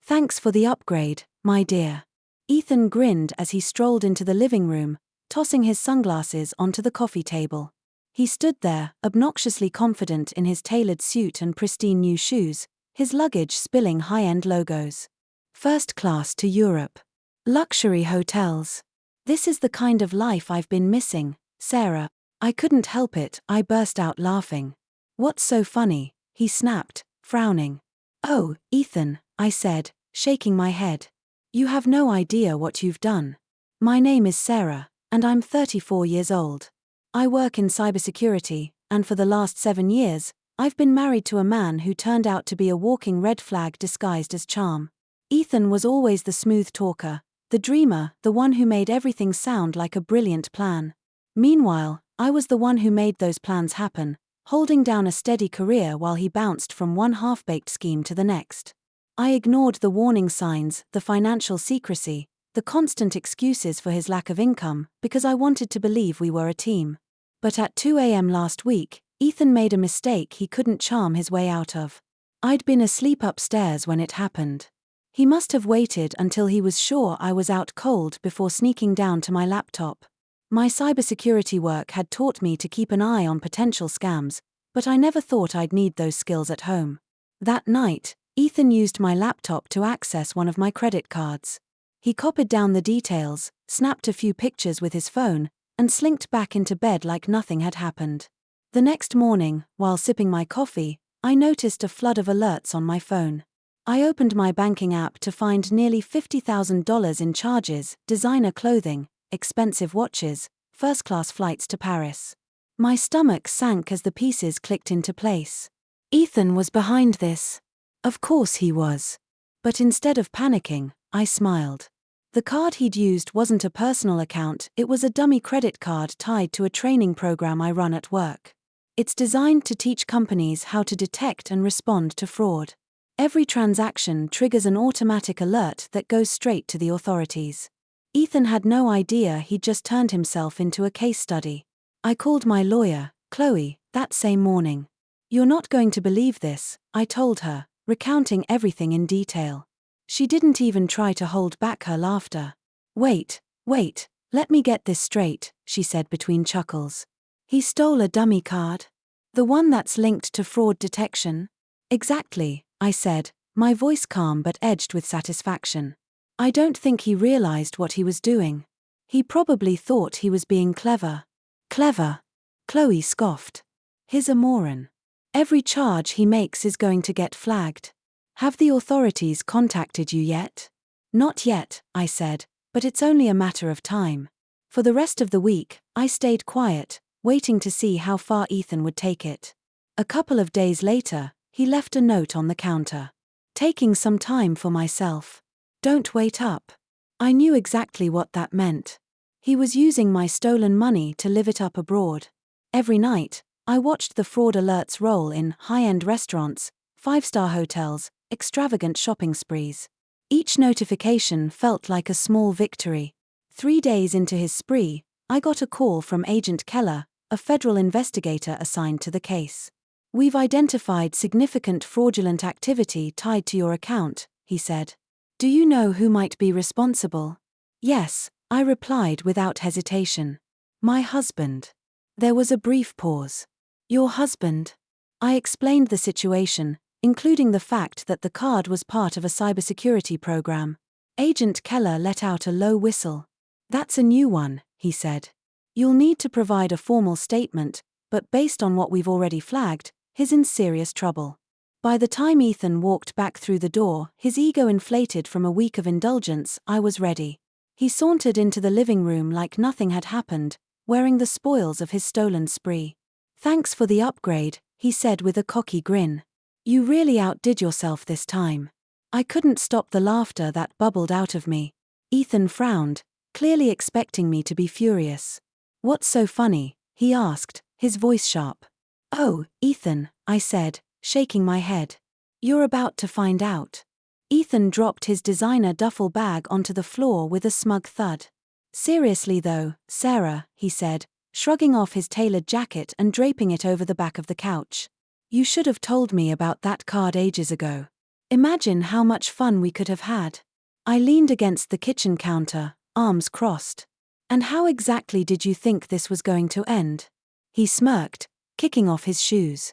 Thanks for the upgrade, my dear. Ethan grinned as he strolled into the living room, tossing his sunglasses onto the coffee table. He stood there, obnoxiously confident in his tailored suit and pristine new shoes, his luggage spilling high-end logos. First class to Europe. Luxury hotels. This is the kind of life I've been missing, Sarah. I couldn't help it, I burst out laughing. What's so funny? He snapped, frowning. Oh, Ethan, I said, shaking my head. You have no idea what you've done. My name is Sarah, and I'm 34 years old. I work in cybersecurity, and for the last 7 years, I've been married to a man who turned out to be a walking red flag disguised as charm. Ethan was always the smooth talker, the dreamer, the one who made everything sound like a brilliant plan. Meanwhile, I was the one who made those plans happen, holding down a steady career while he bounced from one half-baked scheme to the next. I ignored the warning signs, the financial secrecy, the constant excuses for his lack of income, because I wanted to believe we were a team. But at 2 a.m. last week, Ethan made a mistake he couldn't charm his way out of. I'd been asleep upstairs when it happened. He must have waited until he was sure I was out cold before sneaking down to my laptop. My cybersecurity work had taught me to keep an eye on potential scams, but I never thought I'd need those skills at home. That night, Ethan used my laptop to access one of my credit cards. He copied down the details, snapped a few pictures with his phone, and slinked back into bed like nothing had happened. The next morning, while sipping my coffee, I noticed a flood of alerts on my phone. I opened my banking app to find nearly $50,000 in charges, designer clothing, expensive watches, first-class flights to Paris. My stomach sank as the pieces clicked into place. Ethan was behind this. Of course he was. But instead of panicking, I smiled. The card he'd used wasn't a personal account, it was a dummy credit card tied to a training program I run at work. It's designed to teach companies how to detect and respond to fraud. Every transaction triggers an automatic alert that goes straight to the authorities. Ethan had no idea he'd just turned himself into a case study. I called my lawyer, Chloe, that same morning. You're not going to believe this, I told her, recounting everything in detail. She didn't even try to hold back her laughter. Wait, let me get this straight, she said between chuckles. He stole a dummy card? The one that's linked to fraud detection? Exactly, I said, my voice calm but edged with satisfaction. I don't think he realized what he was doing. He probably thought he was being clever. Clever? Chloe scoffed. He's a moron. Every charge he makes is going to get flagged. Have the authorities contacted you yet? Not yet, I said, but it's only a matter of time. For the rest of the week, I stayed quiet, waiting to see how far Ethan would take it. A couple of days later, he left a note on the counter. Taking some time for myself. Don't wait up. I knew exactly what that meant. He was using my stolen money to live it up abroad. Every night, I watched the fraud alerts roll in high-end restaurants, 5-star hotels, extravagant shopping sprees. Each notification felt like a small victory. 3 days into his spree, I got a call from Agent Keller, a federal investigator assigned to the case. We've identified significant fraudulent activity tied to your account, he said. Do you know who might be responsible? Yes, I replied without hesitation. My husband. There was a brief pause. Your husband? I explained the situation, including the fact that the card was part of a cybersecurity program. Agent Keller let out a low whistle. That's a new one, he said. You'll need to provide a formal statement, but based on what we've already flagged, he's in serious trouble. By the time Ethan walked back through the door, his ego inflated from a week of indulgence, I was ready. He sauntered into the living room like nothing had happened, wearing the spoils of his stolen spree. Thanks for the upgrade, he said with a cocky grin. You really outdid yourself this time. I couldn't stop the laughter that bubbled out of me. Ethan frowned, clearly expecting me to be furious. What's so funny? He asked, his voice sharp. Oh, Ethan, I said, shaking my head. You're about to find out. Ethan dropped his designer duffel bag onto the floor with a smug thud. Seriously though, Sarah, he said, shrugging off his tailored jacket and draping it over the back of the couch. You should have told me about that card ages ago. Imagine how much fun we could have had. I leaned against the kitchen counter, arms crossed. And how exactly did you think this was going to end? He smirked, kicking off his shoes.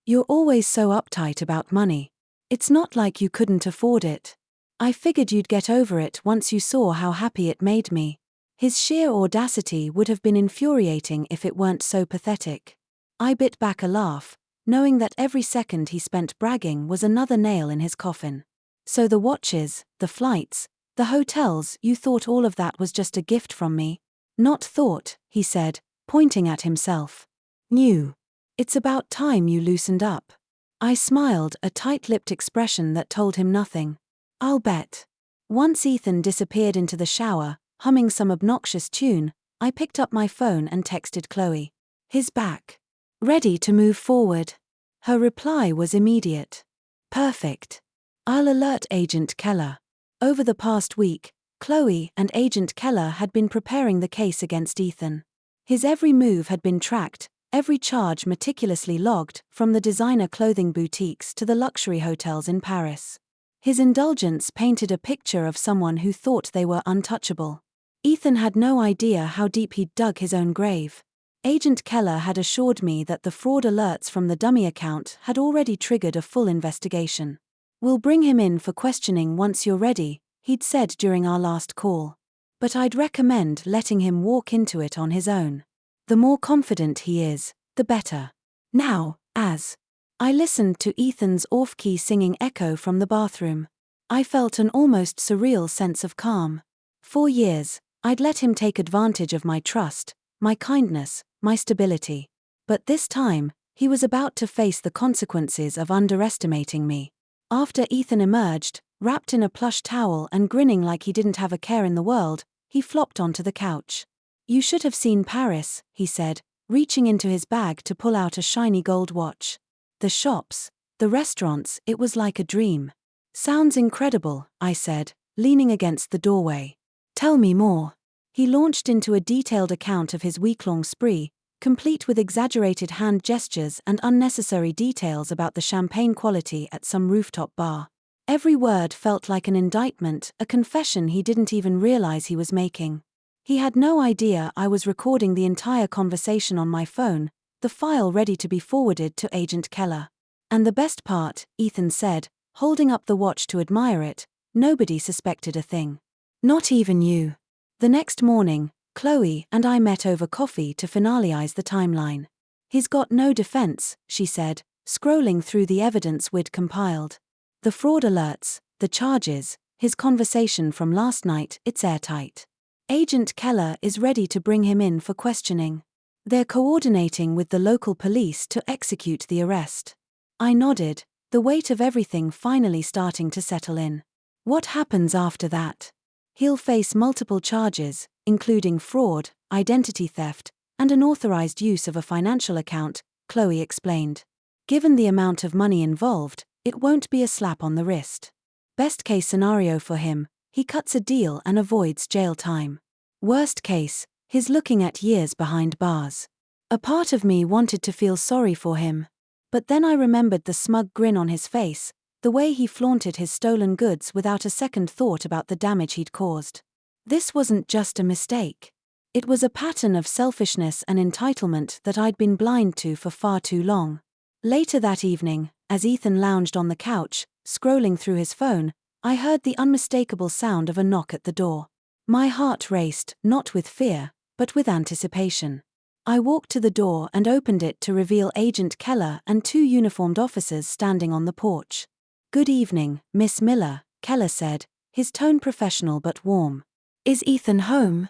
You're always so uptight about money. It's not like you couldn't afford it. I figured you'd get over it once you saw how happy it made me. His sheer audacity would have been infuriating if it weren't so pathetic. I bit back a laugh, knowing that every second he spent bragging was another nail in his coffin. So the watches, the flights, the hotels, you thought all of that was just a gift from me? Not thought, he said, pointing at himself. Knew. It's about time you loosened up. I smiled, a tight-lipped expression that told him nothing. I'll bet. Once Ethan disappeared into the shower, humming some obnoxious tune, I picked up my phone and texted Chloe. He's back. Ready to move forward. Her reply was immediate. Perfect. I'll alert Agent Keller. Over the past week, Chloe and Agent Keller had been preparing the case against Ethan. His every move had been tracked, every charge meticulously logged, from the designer clothing boutiques to the luxury hotels in Paris. His indulgence painted a picture of someone who thought they were untouchable. Ethan had no idea how deep he'd dug his own grave. Agent Keller had assured me that the fraud alerts from the dummy account had already triggered a full investigation. We'll bring him in for questioning once you're ready, he'd said during our last call. But I'd recommend letting him walk into it on his own. The more confident he is, the better. Now, as I listened to Ethan's off-key singing echo from the bathroom, I felt an almost surreal sense of calm. For years, I'd let him take advantage of my trust, my kindness, my stability. But this time, he was about to face the consequences of underestimating me. After Ethan emerged, wrapped in a plush towel and grinning like he didn't have a care in the world, he flopped onto the couch. You should have seen Paris, he said, reaching into his bag to pull out a shiny gold watch. The shops, the restaurants, it was like a dream. Sounds incredible, I said, leaning against the doorway. Tell me more. He launched into a detailed account of his week-long spree, complete with exaggerated hand gestures and unnecessary details about the champagne quality at some rooftop bar. Every word felt like an indictment, a confession he didn't even realize he was making. He had no idea I was recording the entire conversation on my phone, the file ready to be forwarded to Agent Keller. And the best part, Ethan said, holding up the watch to admire it, nobody suspected a thing. Not even you. The next morning, Chloe and I met over coffee to finalize the timeline. He's got no defense, she said, scrolling through the evidence we'd compiled. The fraud alerts, the charges, his conversation from last night, it's airtight. Agent Keller is ready to bring him in for questioning. They're coordinating with the local police to execute the arrest. I nodded, the weight of everything finally starting to settle in. What happens after that? He'll face multiple charges, including fraud, identity theft, and unauthorized use of a financial account, Chloe explained. Given the amount of money involved, it won't be a slap on the wrist. Best case scenario for him, he cuts a deal and avoids jail time. Worst case, he's looking at years behind bars. A part of me wanted to feel sorry for him. But then I remembered the smug grin on his face, the way he flaunted his stolen goods without a second thought about the damage he'd caused. This wasn't just a mistake. It was a pattern of selfishness and entitlement that I'd been blind to for far too long. Later that evening, as Ethan lounged on the couch, scrolling through his phone, I heard the unmistakable sound of a knock at the door. My heart raced, not with fear, but with anticipation. I walked to the door and opened it to reveal Agent Keller and two uniformed officers standing on the porch. Good evening, Miss Miller, Keller said, his tone professional but warm. Is Ethan home?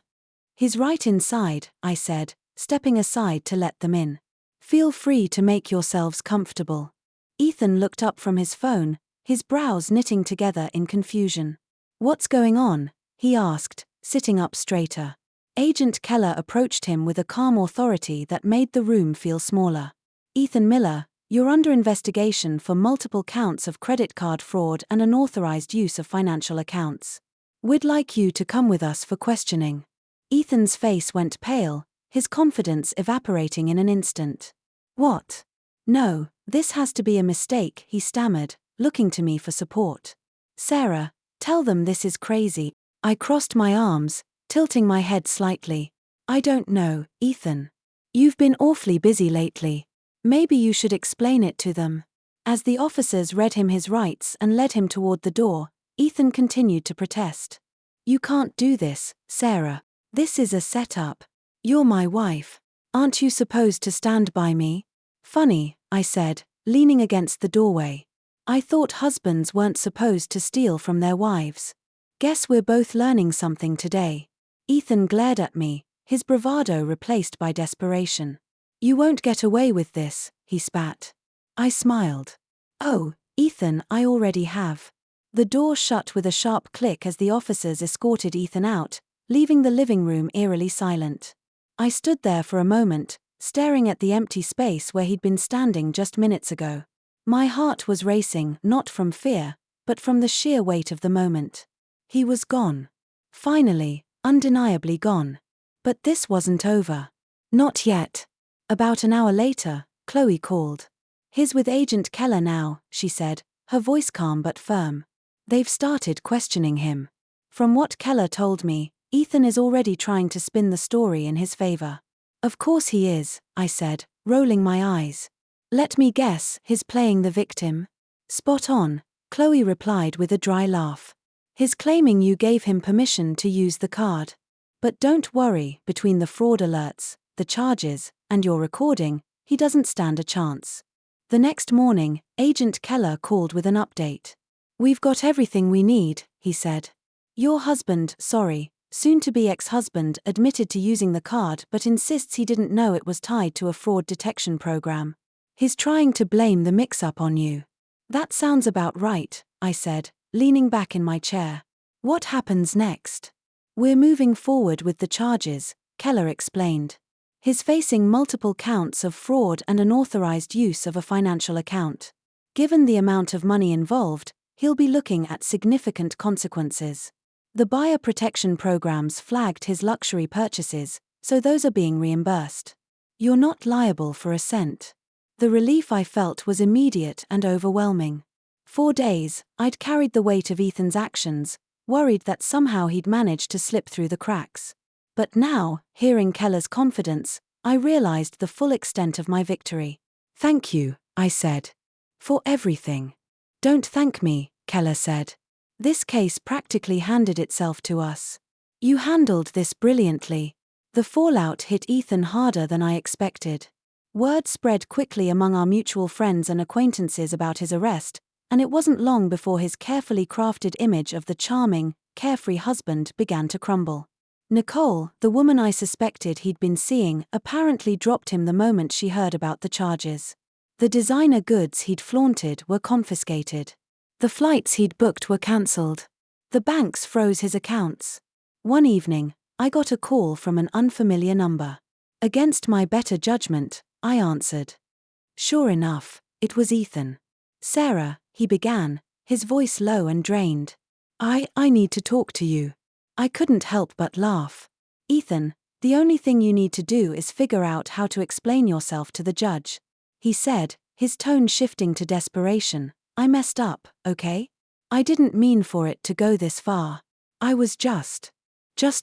He's right inside, I said, stepping aside to let them in. Feel free to make yourselves comfortable. Ethan looked up from his phone, his brows knitting together in confusion. What's going on? He asked, sitting up straighter. Agent Keller approached him with a calm authority that made the room feel smaller. Ethan Miller, you're under investigation for multiple counts of credit card fraud and unauthorized use of financial accounts. We'd like you to come with us for questioning. Ethan's face went pale, his confidence evaporating in an instant. What? No, this has to be a mistake, he stammered, looking to me for support. Sarah, tell them this is crazy. I crossed my arms, tilting my head slightly. I don't know, Ethan. You've been awfully busy lately. Maybe you should explain it to them. As the officers read him his rights and led him toward the door, Ethan continued to protest. You can't do this, Sarah. This is a setup. You're my wife. Aren't you supposed to stand by me? Funny, I said, leaning against the doorway. I thought husbands weren't supposed to steal from their wives. Guess we're both learning something today. Ethan glared at me, his bravado replaced by desperation. You won't get away with this, he spat. I smiled. Oh, Ethan, I already have. The door shut with a sharp click as the officers escorted Ethan out, leaving the living room eerily silent. I stood there for a moment, staring at the empty space where he'd been standing just minutes ago. My heart was racing, not from fear, but from the sheer weight of the moment. He was gone. Finally, undeniably gone. But this wasn't over. Not yet. About an hour later, Chloe called. He's with Agent Keller now, she said, her voice calm but firm. They've started questioning him. From what Keller told me, Ethan is already trying to spin the story in his favor. Of course he is, I said, rolling my eyes. Let me guess, he's playing the victim? Spot on, Chloe replied with a dry laugh. He's claiming you gave him permission to use the card. But don't worry, between the fraud alerts, the charges, and your recording, he doesn't stand a chance. The next morning, Agent Keller called with an update. We've got everything we need, he said. Your husband, soon-to-be ex-husband, admitted to using the card but insists he didn't know it was tied to a fraud detection program. He's trying to blame the mix-up on you. That sounds about right, I said, leaning back in my chair. What happens next? We're moving forward with the charges, Keller explained. He's facing multiple counts of fraud and unauthorized use of a financial account. Given the amount of money involved, he'll be looking at significant consequences. The buyer protection programs flagged his luxury purchases, so those are being reimbursed. You're not liable for a cent. The relief I felt was immediate and overwhelming. 4 days, I'd carried the weight of Ethan's actions, worried that somehow he'd managed to slip through the cracks. But now, hearing Keller's confidence, I realized the full extent of my victory. Thank you, I said. For everything. Don't thank me, Keller said. This case practically handed itself to us. You handled this brilliantly. The fallout hit Ethan harder than I expected. Word spread quickly among our mutual friends and acquaintances about his arrest, and it wasn't long before his carefully crafted image of the charming, carefree husband began to crumble. Nicole, the woman I suspected he'd been seeing, apparently dropped him the moment she heard about the charges. The designer goods he'd flaunted were confiscated. The flights he'd booked were cancelled. The banks froze his accounts. One evening, I got a call from an unfamiliar number. Against my better judgment, I answered. Sure enough, it was Ethan. Sarah, he began, his voice low and drained. I need to talk to you. I couldn't help but laugh. Ethan, the only thing you need to do is figure out how to explain yourself to the judge. He said, his tone shifting to desperation. I messed up, okay? I didn't mean for it to go this far. I was just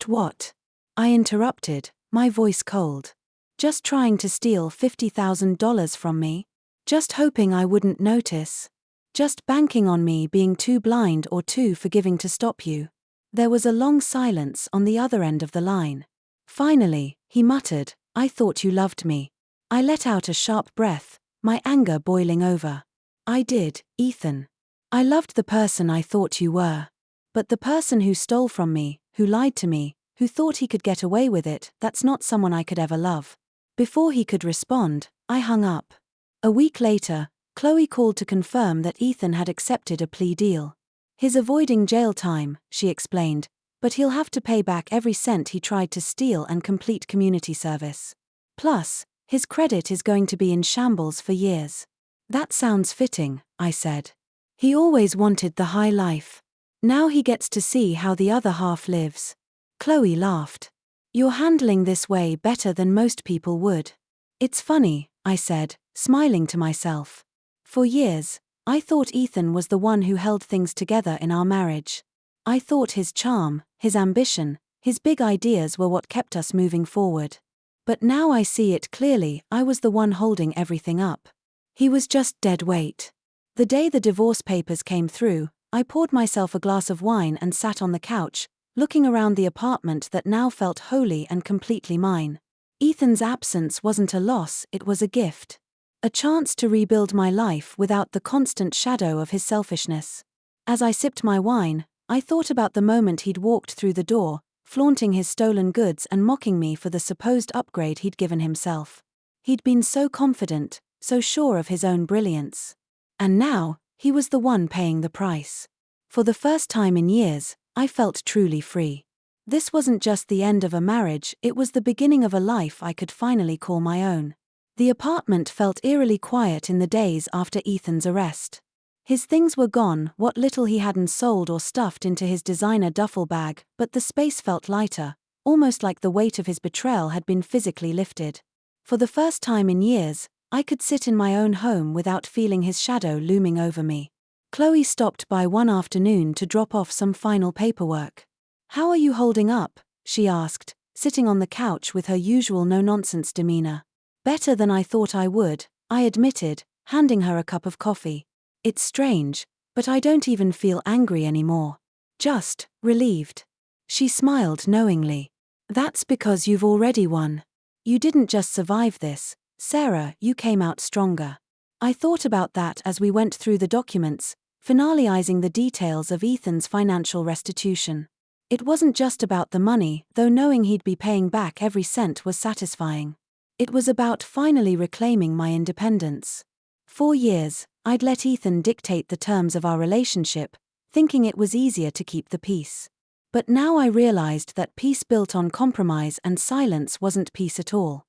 what? I interrupted, my voice cold. Just trying to steal $50,000 from me? Just hoping I wouldn't notice? Just banking on me being too blind or too forgiving to stop you? There was a long silence on the other end of the line. Finally, he muttered, I thought you loved me. I let out a sharp breath, my anger boiling over. I did, Ethan. I loved the person I thought you were. But the person who stole from me, who lied to me, who thought he could get away with it, that's not someone I could ever love. Before he could respond, I hung up. A week later, Chloe called to confirm that Ethan had accepted a plea deal. He's avoiding jail time, she explained, but he'll have to pay back every cent he tried to steal and complete community service. Plus, his credit is going to be in shambles for years. That sounds fitting, I said. He always wanted the high life. Now he gets to see how the other half lives. Chloe laughed. You're handling this way better than most people would. It's funny, I said, smiling to myself. For years, I thought Ethan was the one who held things together in our marriage. I thought his charm, his ambition, his big ideas were what kept us moving forward. But now I see it clearly, I was the one holding everything up. He was just dead weight. The day the divorce papers came through, I poured myself a glass of wine and sat on the couch, looking around the apartment that now felt wholly and completely mine. Ethan's absence wasn't a loss, it was a gift. A chance to rebuild my life without the constant shadow of his selfishness. As I sipped my wine, I thought about the moment he'd walked through the door, flaunting his stolen goods and mocking me for the supposed upgrade he'd given himself. He'd been so confident, so sure of his own brilliance. And now, he was the one paying the price. For the first time in years, I felt truly free. This wasn't just the end of a marriage, it was the beginning of a life I could finally call my own. The apartment felt eerily quiet in the days after Ethan's arrest. His things were gone, what little he hadn't sold or stuffed into his designer duffel bag, but the space felt lighter, almost like the weight of his betrayal had been physically lifted. For the first time in years, I could sit in my own home without feeling his shadow looming over me. Chloe stopped by one afternoon to drop off some final paperwork. "How are you holding up?" she asked, sitting on the couch with her usual no-nonsense demeanor. "Better than I thought I would," I admitted, handing her a cup of coffee. "It's strange, but I don't even feel angry anymore. Just relieved." She smiled knowingly. "That's because you've already won. You didn't just survive this, Sarah, you came out stronger." I thought about that as we went through the documents, finalizing the details of Ethan's financial restitution. It wasn't just about the money, though knowing he'd be paying back every cent was satisfying. It was about finally reclaiming my independence. For years, I'd let Ethan dictate the terms of our relationship, thinking it was easier to keep the peace. But now I realized that peace built on compromise and silence wasn't peace at all.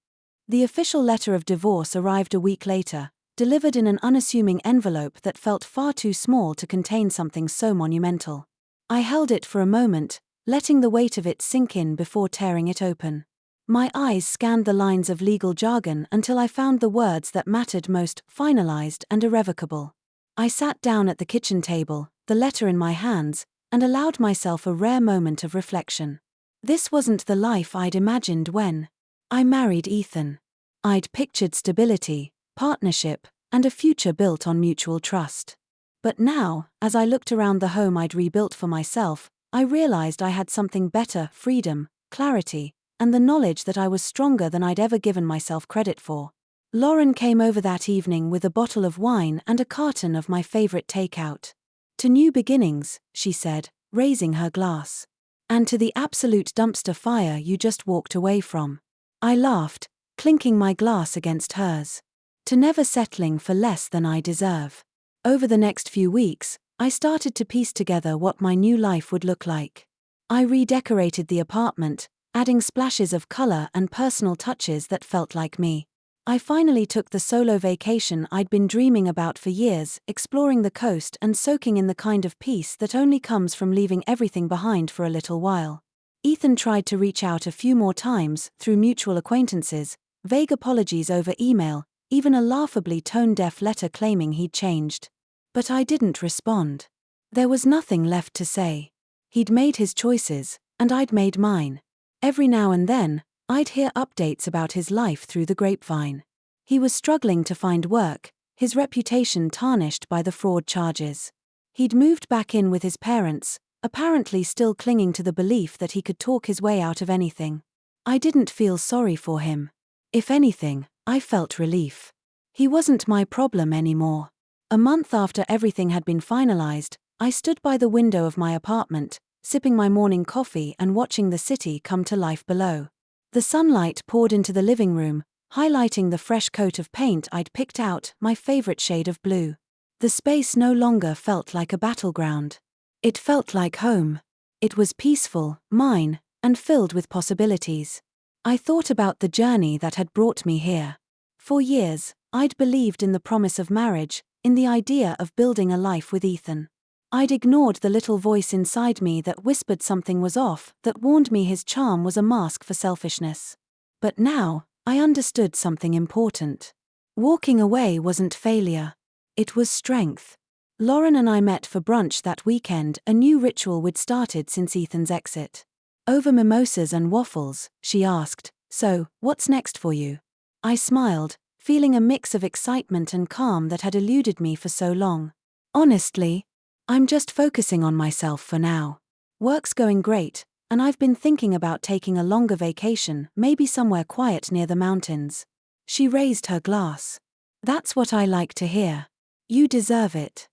The official letter of divorce arrived a week later, delivered in an unassuming envelope that felt far too small to contain something so monumental. I held it for a moment, letting the weight of it sink in before tearing it open. My eyes scanned the lines of legal jargon until I found the words that mattered most: finalized and irrevocable. I sat down at the kitchen table, the letter in my hands, and allowed myself a rare moment of reflection. This wasn't the life I'd imagined when I married Ethan. I'd pictured stability, partnership, and a future built on mutual trust. But now, as I looked around the home I'd rebuilt for myself, I realized I had something better: freedom, clarity, and the knowledge that I was stronger than I'd ever given myself credit for. Lauren came over that evening with a bottle of wine and a carton of my favorite takeout. "To new beginnings," she said, raising her glass. "And to the absolute dumpster fire you just walked away from." I laughed, clinking my glass against hers. "To never settling for less than I deserve." Over the next few weeks, I started to piece together what my new life would look like. I redecorated the apartment, adding splashes of color and personal touches that felt like me. I finally took the solo vacation I'd been dreaming about for years, exploring the coast and soaking in the kind of peace that only comes from leaving everything behind for a little while. Ethan tried to reach out a few more times, through mutual acquaintances, vague apologies over email, even a laughably tone-deaf letter claiming he'd changed. But I didn't respond. There was nothing left to say. He'd made his choices, and I'd made mine. Every now and then, I'd hear updates about his life through the grapevine. He was struggling to find work, his reputation tarnished by the fraud charges. He'd moved back in with his parents, apparently still clinging to the belief that he could talk his way out of anything. I didn't feel sorry for him. If anything, I felt relief. He wasn't my problem anymore. A month after everything had been finalized, I stood by the window of my apartment, sipping my morning coffee and watching the city come to life below. The sunlight poured into the living room, highlighting the fresh coat of paint I'd picked out, my favorite shade of blue. The space no longer felt like a battleground. It felt like home. It was peaceful, mine, and filled with possibilities. I thought about the journey that had brought me here. For years, I'd believed in the promise of marriage, in the idea of building a life with Ethan. I'd ignored the little voice inside me that whispered something was off, that warned me his charm was a mask for selfishness. But now, I understood something important. Walking away wasn't failure. It was strength. Lauren and I met for brunch that weekend, a new ritual we'd started since Ethan's exit. Over mimosas and waffles, she asked, "So, what's next for you?" I smiled, feeling a mix of excitement and calm that had eluded me for so long. "Honestly, I'm just focusing on myself for now. Work's going great, and I've been thinking about taking a longer vacation, maybe somewhere quiet near the mountains." She raised her glass. "That's what I like to hear. You deserve it."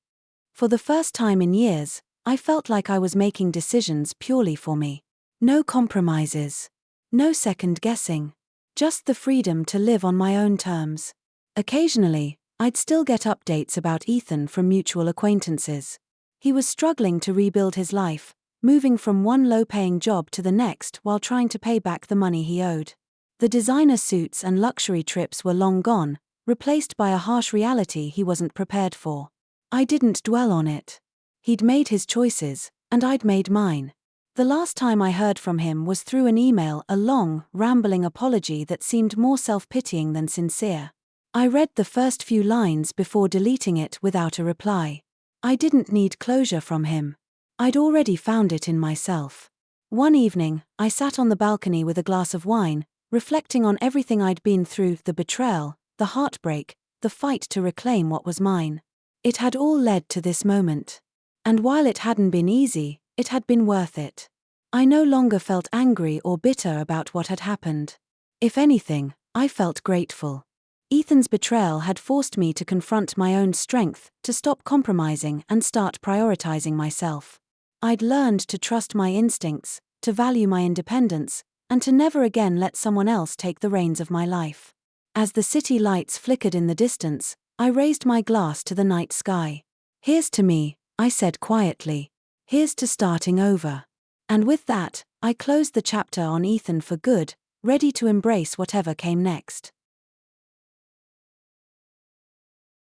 For the first time in years, I felt like I was making decisions purely for me. No compromises. No second guessing. Just the freedom to live on my own terms. Occasionally, I'd still get updates about Ethan from mutual acquaintances. He was struggling to rebuild his life, moving from one low-paying job to the next while trying to pay back the money he owed. The designer suits and luxury trips were long gone, replaced by a harsh reality he wasn't prepared for. I didn't dwell on it. He'd made his choices, and I'd made mine. The last time I heard from him was through an email, a long, rambling apology that seemed more self-pitying than sincere. I read the first few lines before deleting it without a reply. I didn't need closure from him. I'd already found it in myself. One evening, I sat on the balcony with a glass of wine, reflecting on everything I'd been through, the betrayal, the heartbreak, the fight to reclaim what was mine. It had all led to this moment. And while it hadn't been easy, it had been worth it. I no longer felt angry or bitter about what had happened. If anything, I felt grateful. Ethan's betrayal had forced me to confront my own strength, to stop compromising and start prioritizing myself. I'd learned to trust my instincts, to value my independence, and to never again let someone else take the reins of my life. As the city lights flickered in the distance, I raised my glass to the night sky. "Here's to me," I said quietly. "Here's to starting over." And with that, I closed the chapter on Ethan for good, ready to embrace whatever came next.